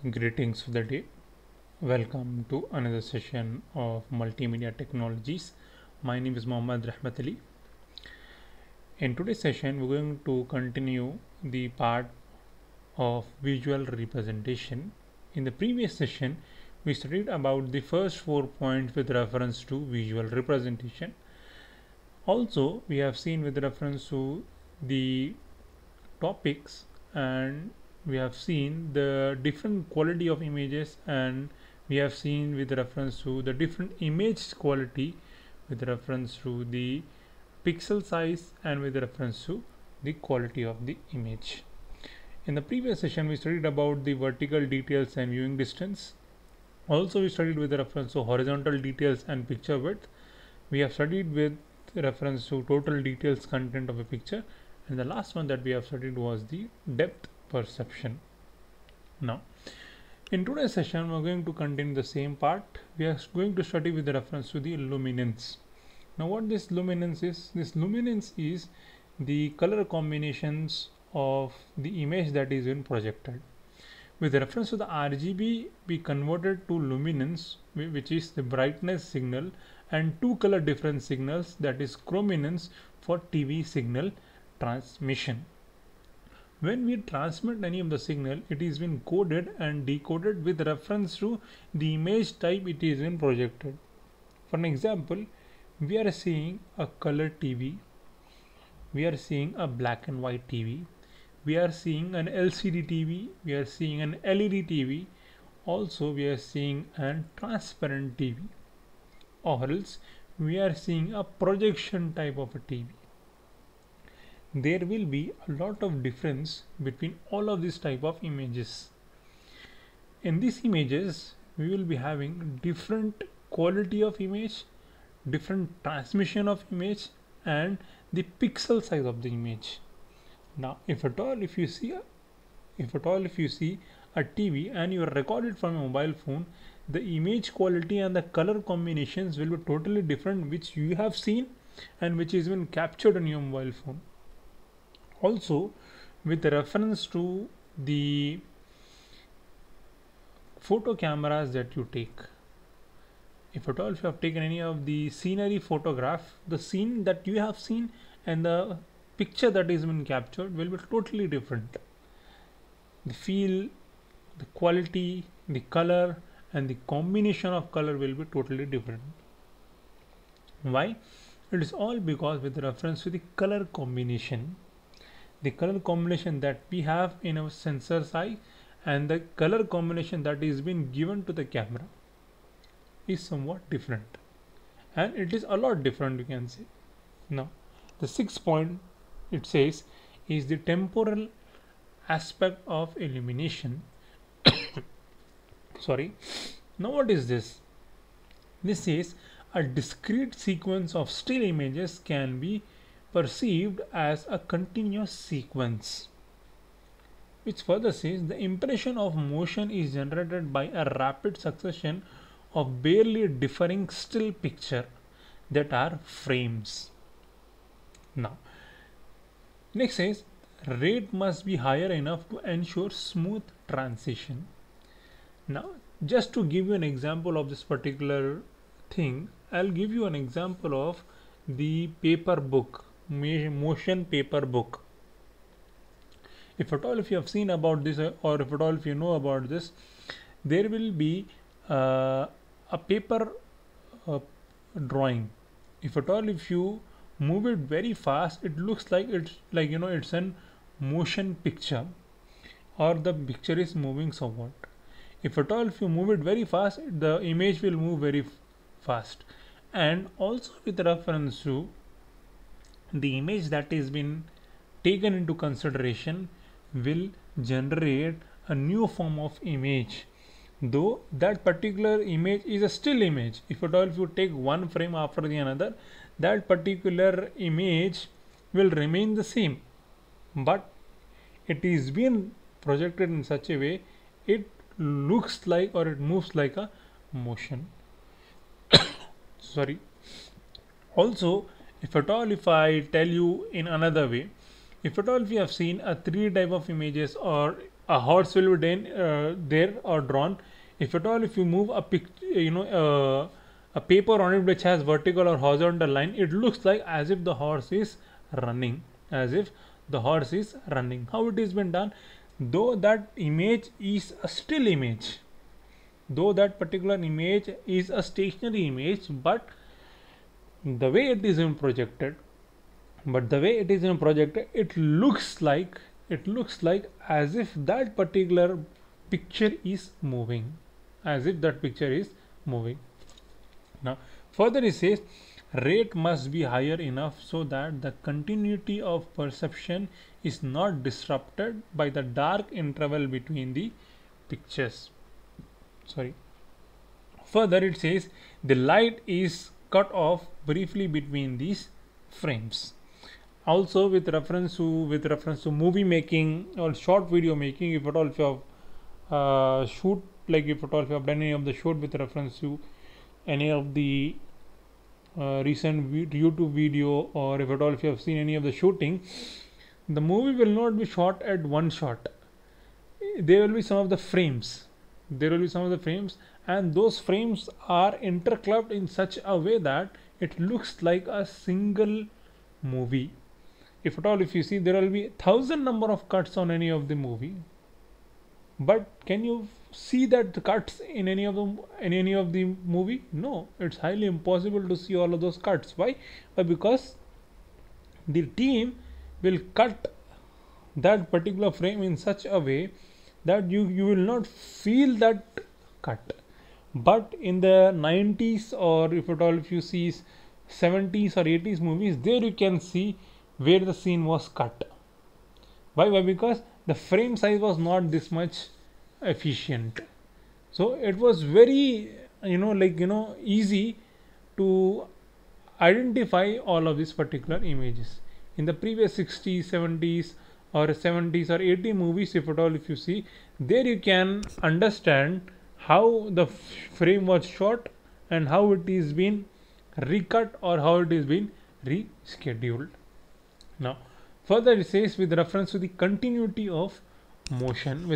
Greetings of the day. Welcome to another session of Multimedia Technologies. My name is Mohammad Rahmat Ali. In today's session, we're going to continue the part of visual representation. In the previous session, we studied about the first 4 points with reference to visual representation. Also, we have seen with reference to the topics, and we have seen the different quality of images, and we have seen with reference to the different image quality with reference to the pixel size and with reference to the quality of the image. In the previous session, we studied about the vertical details and viewing distance. Also, we studied with reference to horizontal details and picture width. We have studied with reference to total details content of a picture, and the last one that we have studied was the depth perception. Now, in today's session, we're going to continue the same part. We are going to study with reference to the luminance. Now, what this luminance is? This luminance is the color combinations of the image that is being projected. With reference to the RGB, we converted to luminance, which is the brightness signal, and two color difference signals, that is chrominance for TV signal transmission. When we transmit any of the signal, it is been coded and decoded with reference to the image type it is been projected. For an example, we are seeing a color TV, we are seeing a black and white TV, we are seeing an LCD TV, we are seeing an LED TV, also we are seeing a transparent TV, or else we are seeing a projection type of a TV. There will be a lot of difference between all of these type of images. In these images, we will be having different quality of image, different transmission of image, and the pixel size of the image. Now, if you see a TV and you record it from a mobile phone, the image quality and the color combinations will be totally different, which you have seen and which is been captured on your mobile phone. Also, with reference to the photo cameras that you take, if you have taken any of the scenery photograph, the scene that you have seen and the picture that is been captured will be totally different. The feel, the quality, the color, and the combination of color will be totally different. Why? It is all because with reference to the color combination. The color combination that we have in our sensor's eye and the color combination that is being given to the camera is somewhat different, and it is a lot different, you can say. Now, the 6th point, it says, is the temporal aspect of illumination. Sorry. Now, what is this? This is a discrete sequence of still images can be perceived as a continuous sequence, which further says the impression of motion is generated by a rapid succession of barely differing still picture that are frames. Now, next says rate must be higher enough to ensure smooth transition. Now, just to give you an example of this particular thing, I'll give you an example of the paper book, motion paper book. If at all if you have seen about this, or if at all if you know about this, there will be a paper drawing. If at all if you move it very fast, it looks like it's an motion picture, or the picture is moving somewhat. If at all if you move it very fast, the image will move very fast. And also with reference to the image that is been taken into consideration will generate a new form of image, though that particular image is a still image. If at all if you take one frame after the another, that particular image will remain the same, but it is being projected in such a way it looks like, or it moves like a motion. Sorry. Also, if at all if I tell you in another way, if at all if you have seen a 3 type of images, or a horse will be there or drawn. If at all, if you move a a paper on it which has vertical or horizontal line, it looks like as if the horse is running, as if the horse is running. How it is been done? Though that image is a still image, though that particular image is a stationary image, but the way it is in projected, it looks like, as if that particular picture is moving, as if that picture is moving. Now further it says rate must be higher enough so that the continuity of perception is not disrupted by the dark interval between the pictures. Sorry. Further it says the light is cut off briefly between these frames. Also with reference to movie making or short video making, if at all if you have shoot, like if at all if you have done any of the shoot with reference to any of the recent YouTube video, or if at all if you have seen any of the shooting, the movie will not be shot at one shot. There will be some of the frames, and those frames are interclubbed in such a way that it looks like a single movie. If at all if you see, there will be 1,000 number of cuts on any of the movie, but can you see that the cuts in any of the movie? No, it's highly impossible to see all of those cuts. Why? Because the team will cut that particular frame in such a way that you will not feel that cut. But in the 90s, or if at all if you see 70s or 80s movies, there you can see where the scene was cut. Why? Because the frame size was not this much efficient. So it was very easy to identify all of these particular images. In the previous 60s, 70s or 70s or 80 movies, if at all if you see, there you can understand how the frame was shot and how it is been recut or how it is been rescheduled. Now further it says with reference to the continuity of motion,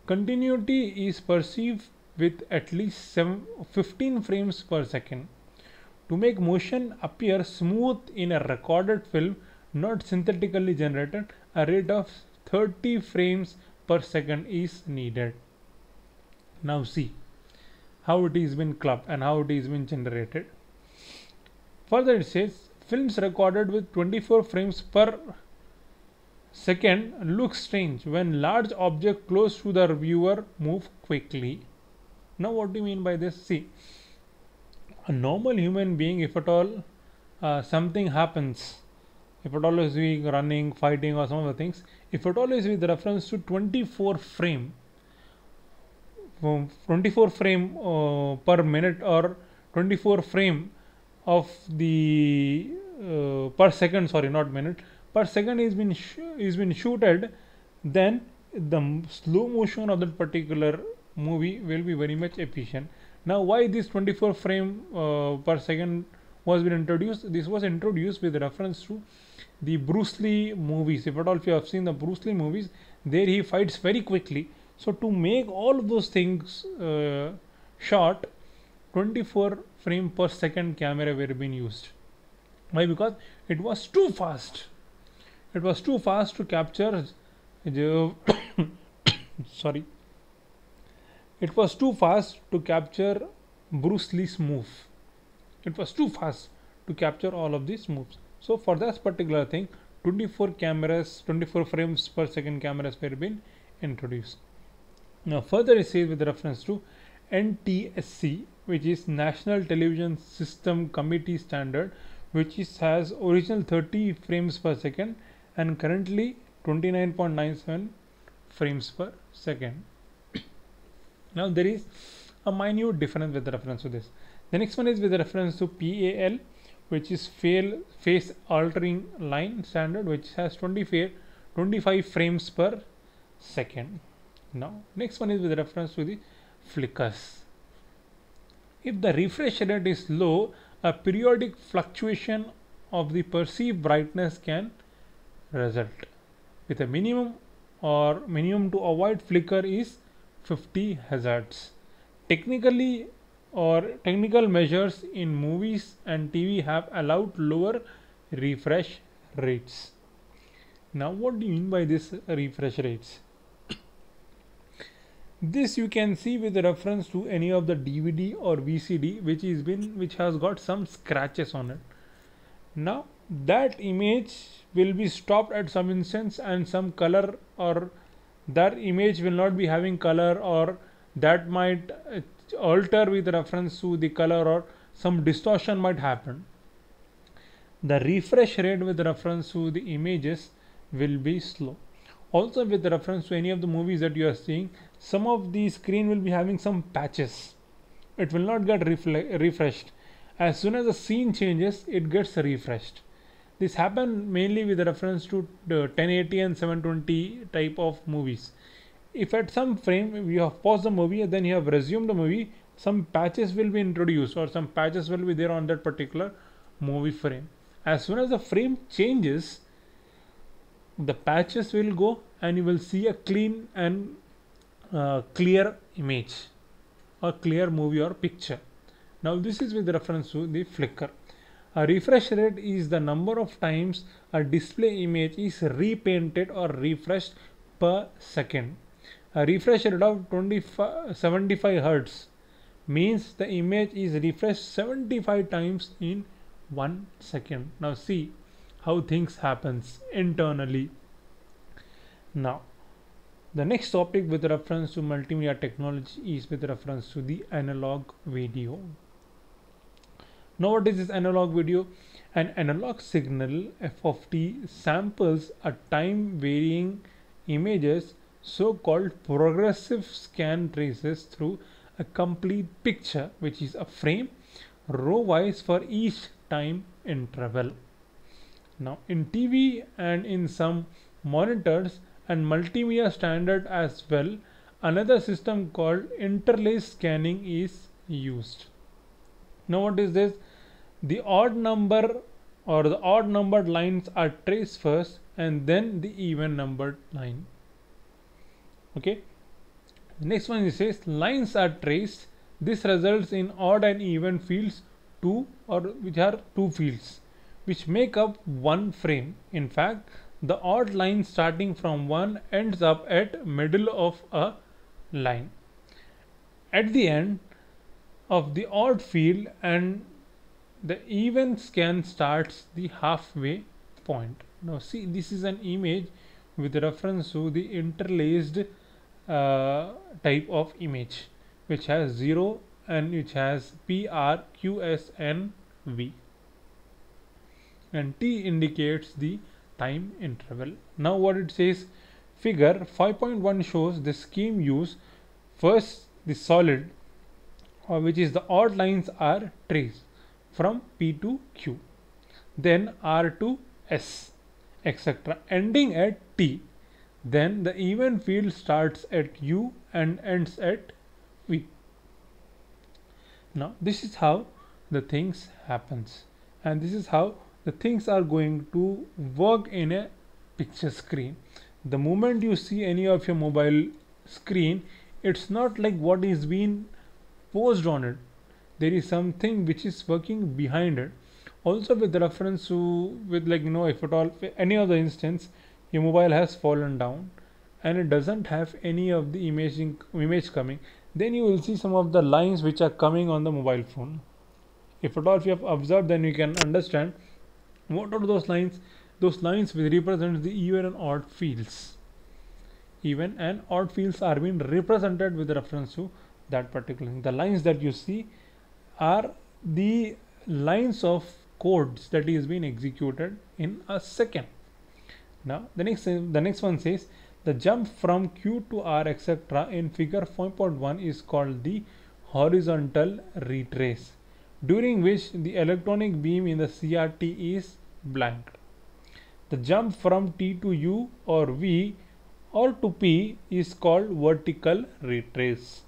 continuity is perceived with at least 15 frames per second. To make motion appear smooth in a recorded film, not synthetically generated, a rate of 30 frames per second is needed. Now see how it is been clubbed and how it is been generated. Further it says films recorded with 24 frames per second look strange when large object close to the viewer move quickly. Now what do you mean by this? See, a normal human being, if at all something happens, if at all is we running, fighting or some of the things, if at all is with reference to 24 frame per minute, or 24 frame of the per second, sorry, not minute, per second is been shooted, then the slow motion of that particular movie will be very much efficient. Now why this 24 frame per second was been introduced? This was introduced with reference to the Bruce Lee movies. If at all if you have seen the Bruce Lee movies, there he fights very quickly. So to make all of those things short, 24 frame per second camera were being used. Why? Because it was too fast. It was too fast to capture sorry. It was too fast to capture Bruce Lee's move. It was too fast to capture all of these moves. So for that particular thing, 24 frames per second cameras were been introduced. Now further it says with reference to NTSC, which is National Television System Committee standard, which has original 30 frames per second and currently 29.97 frames per second. Now there is a minute difference with reference to this. The next one is with reference to PAL, which is phase altering line standard, which has 25 frames per second. Now next one is with reference to the flickers. If the refresh rate is low, a periodic fluctuation of the perceived brightness can result. With a minimum or minimum to avoid flicker is 50 Hz. Technically, or technical measures in movies and TV have allowed lower refresh rates. Now, what do you mean by this refresh rates? This you can see with reference to any of the DVD or VCD which has got some scratches on it. Now that image will be stopped at some instance, and some color, or that image will not be having color, or that might alter with reference to the color, or some distortion might happen. The refresh rate with reference to the images will be slow. Also with reference to any of the movies that you are seeing, some of the screen will be having some patches. It will not get refreshed. As soon as the scene changes, it gets refreshed. This happen mainly with reference to the 1080 and 720 type of movies. If at some frame you have paused the movie, then you have resumed the movie, some patches will be introduced, or some patches will be there on that particular movie frame. As soon as the frame changes, the patches will go and you will see a clean and clear image or clear movie or picture. Now this is with reference to the flicker. A refresh rate is the number of times a display image is repainted or refreshed per second. A refresh rate of 75 Hz means the image is refreshed 75 times in 1 second. Now see how things happens internally. Now the next topic with reference to multimedia technology is with reference to the analog video. Now what is this analog video? An analog signal f of t samples a time varying images, so called progressive scan traces through a complete picture, which is a frame row wise for each time interval. Now in TV and in some monitors and multimedia standard as well, another system called interlace scanning is used. Now what is this? The odd number or the odd numbered lines are traced first and then the even numbered line. Okay. The next one, it says lines are traced. This results in odd and even fields which are two fields which make up one frame. In fact, the odd line starting from one ends up at middle of a line at the end of the odd field, and the even scan starts the halfway point. Now see, this is an image with reference to the interlaced type of image which has 0 and which has P, R, Q, S and V, and T indicates the time interval. Now what it says, figure 5.1 shows the scheme used. First the solid, which is the odd lines, are traced from P to Q, then R to S, etc., ending at T. Then the even field starts at U and ends at V. Now this is how the things happens, and this is how the things are going to work in a picture screen. The moment you see any of your mobile screen, it's not like what is being posed on it. There is something which is working behind it. Also with reference to, with like, if at all any other instance your mobile has fallen down and it doesn't have any of the image coming, then you will see some of the lines which are coming on the mobile phone. If at all if you have observed, then you can understand what are those lines. Those lines will represent the even and odd fields. Even and odd fields are being represented with reference to that particular thing. The lines that you see are the lines of codes that is being executed in a second. Now the next one says the jump from Q to R, etc., in figure 5.1 is called the horizontal retrace, during which the electronic beam in the CRT is blank. The jump from T to U or V or to P is called vertical retrace.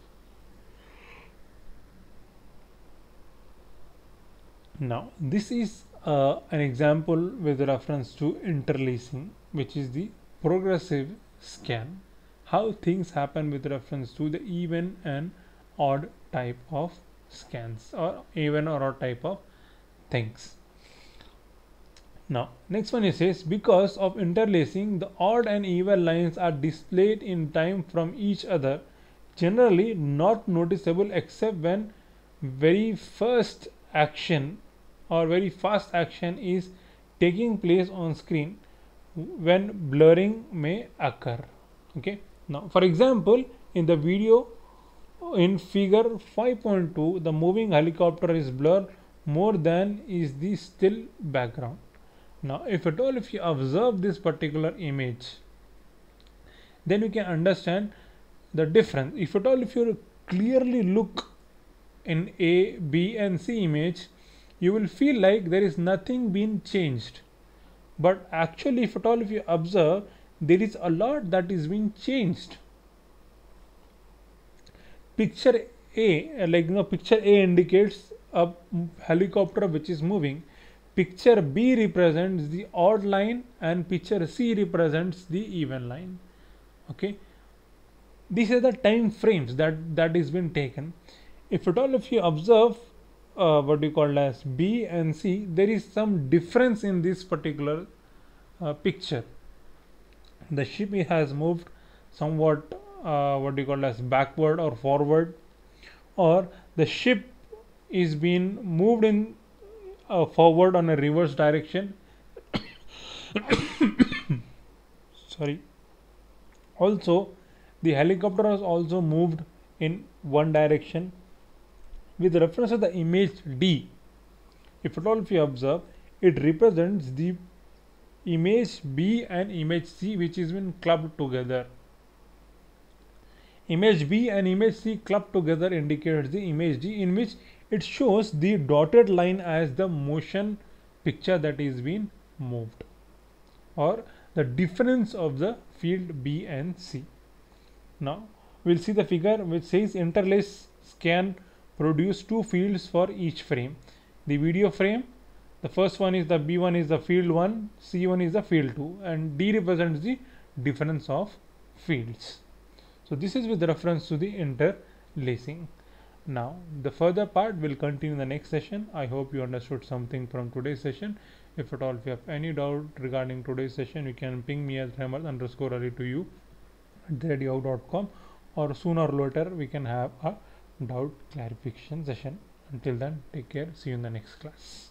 Now this is an example with reference to interlacing, which is the progressive scan. How things happen with reference to the even and odd type of scans, or even or odd type of things. Now, next one, it says because of interlacing, the odd and even lines are displayed in time from each other, generally not noticeable except when very first action or very fast action is taking place on screen, when blurring may occur. Okay, now for example, in the video in figure 5.2, the moving helicopter is blurred more than is the still background. Now if at all, if you observe this particular image, then you can understand the difference. If at all, if you clearly look in A, B and C image, you will feel like there is nothing been changed, but actually if at all, if you observe, there is a lot that is being changed. Picture A, picture A indicates a helicopter which is moving. Picture B represents the odd line and picture C represents the even line. Okay, these are the time frames that is been taken. If at all, if you observe what you call as B and C, there is some difference in this particular picture. The ship has moved somewhat what you call as backward or forward, or the ship is being moved in forward on a reverse direction. Sorry. Also, the helicopter has also moved in one direction. With reference to the image D, if at all, if you observe, it represents the image B and image C which is been clubbed together. Image B and image C clubbed together indicates the image D, in which it shows the dotted line as the motion picture that is being moved, or the difference of the field B and C. Now we'll see the figure which says interlace scan produce two fields for each frame. The video frame, the first one is the B1 is the field 1, C1 is the field 2, and D represents the difference of fields. So this is with reference to the interlacing. Now the further part will continue in the next session. I hope you understood something from today's session. If at all, if you have any doubt regarding today's session, you can ping me at Ahmed_Ali2U@yahoo.com, or sooner or later we can have a doubt clarification session. Until then, take care. See you in the next class.